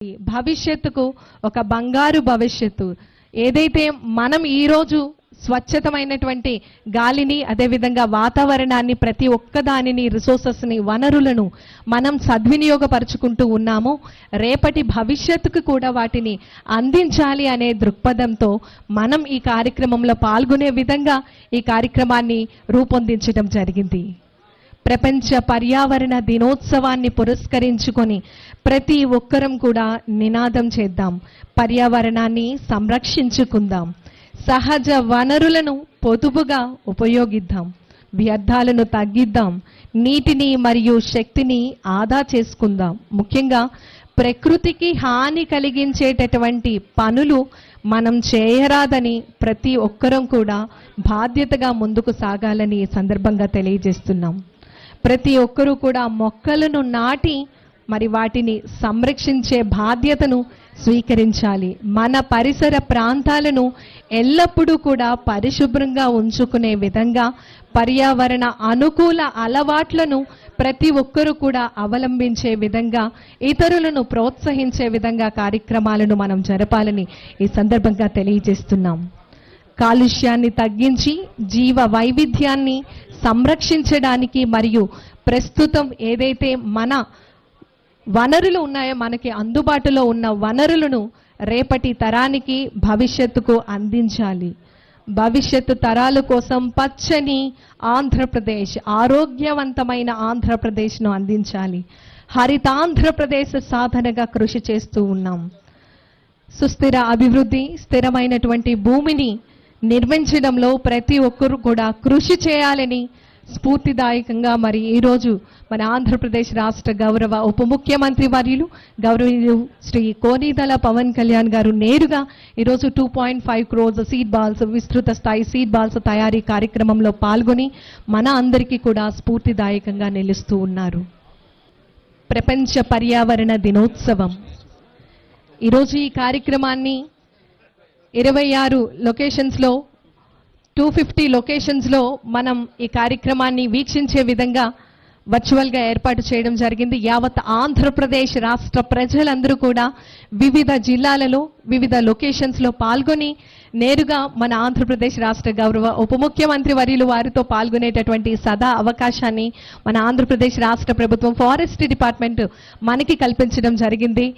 భవిష్యత్తుకు ఒక బంగారు భవిష్యత్తు ఏదైతే మనం ఈ రోజు స్వచ్ఛతమైనటువంటి గాలిని అదేవిధంగా వాతావరణాన్ని ప్రతి ఒక్కదానిని రిసోర్సెస్ని వనరులను మనం సద్వినియోగపరుచుకుంటూ ఉన్నామో రేపటి భవిష్యత్తుకు కూడా వాటిని అందించాలి అనే దృక్పథంతో మనం ఈ కార్యక్రమంలో పాల్గొనే విధంగా ఈ కార్యక్రమాన్ని రూపొందించడం జరిగింది. ప్రపంచ పర్యావరణ దినోత్సవాన్ని పురస్కరించుకొని ప్రతి ఒక్కరం కూడా నినాదం చేద్దాం, పర్యావరణాన్ని సంరక్షించుకుందాం, సహజ వనరులను పొదుపుగా ఉపయోగిద్దాం, వ్యర్థాలను తగ్గిద్దాం, నీటిని మరియు శక్తిని ఆదా చేసుకుందాం. ముఖ్యంగా ప్రకృతికి హాని కలిగించేటటువంటి పనులు మనం చేయరాదని ప్రతి ఒక్కరం కూడా బాధ్యతగా ముందుకు సాగాలని ఈ సందర్భంగా తెలియజేస్తున్నాం. ప్రతి ఒక్కరూ కూడా మొక్కలను నాటి మరి వాటిని సంరక్షించే బాధ్యతను స్వీకరించాలి. మన పరిసర ప్రాంతాలను ఎల్లప్పుడూ కూడా పరిశుభ్రంగా ఉంచుకునే విధంగా పర్యావరణ అనుకూల అలవాట్లను ప్రతి ఒక్కరూ కూడా అవలంబించే విధంగా ఇతరులను ప్రోత్సహించే విధంగా కార్యక్రమాలను మనం జరపాలని ఈ సందర్భంగా తెలియజేస్తున్నాం. కాలుష్యాన్ని తగ్గించి జీవ వైవిధ్యాన్ని సంరక్షించడానికి మరియు ప్రస్తుతం ఏదైతే మన వనరులు ఉన్నాయో మనకి అందుబాటులో ఉన్న వనరులను రేపటి తరానికి భవిష్యత్తుకు అందించాలి. భవిష్యత్తు తరాల కోసం పచ్చని ఆంధ్రప్రదేశ్, ఆరోగ్యవంతమైన ఆంధ్రప్రదేశ్ను అందించాలి. హరితాంధ్రప్రదేశ్ సాధనగా కృషి చేస్తూ ఉన్నాం. సుస్థిర అభివృద్ధి, స్థిరమైనటువంటి భూమిని నిర్మించడంలో ప్రతి ఒక్కరూ కూడా కృషి చేయాలని స్ఫూర్తిదాయకంగా మరి ఈరోజు మన ఆంధ్రప్రదేశ్ రాష్ట్ర గౌరవ ఉప ముఖ్యమంత్రి వర్యులు గౌరవనీయులు శ్రీ కోనిదల పవన్ కళ్యాణ్ గారు నేరుగా ఈరోజు 2.5 crores సీడ్ బాల్స్, విస్తృత స్థాయి సీడ్ బాల్స్ తయారీ కార్యక్రమంలో పాల్గొని మన అందరికీ కూడా స్ఫూర్తిదాయకంగా నిలుస్తూ ఉన్నారు. ప్రపంచ పర్యావరణ దినోత్సవం ఈరోజు ఈ కార్యక్రమాన్ని 26 లొకేషన్స్లో 250 లొకేషన్స్లో మనం ఈ కార్యక్రమాన్ని వీక్షించే విధంగా వర్చువల్గా ఏర్పాటు చేయడం జరిగింది. యావత్ ఆంధ్రప్రదేశ్ రాష్ట్ర ప్రజలందరూ కూడా వివిధ జిల్లాలలో వివిధ లొకేషన్స్లో పాల్గొని నేరుగా మన ఆంధ్రప్రదేశ్ రాష్ట్ర గౌరవ ఉప ముఖ్యమంత్రి వర్యులు వారితో పాల్గొనేటటువంటి సదా అవకాశాన్ని మన ఆంధ్రప్రదేశ్ రాష్ట్ర ప్రభుత్వం ఫారెస్ట్ డిపార్ట్మెంట్ మనకి కల్పించడం జరిగింది.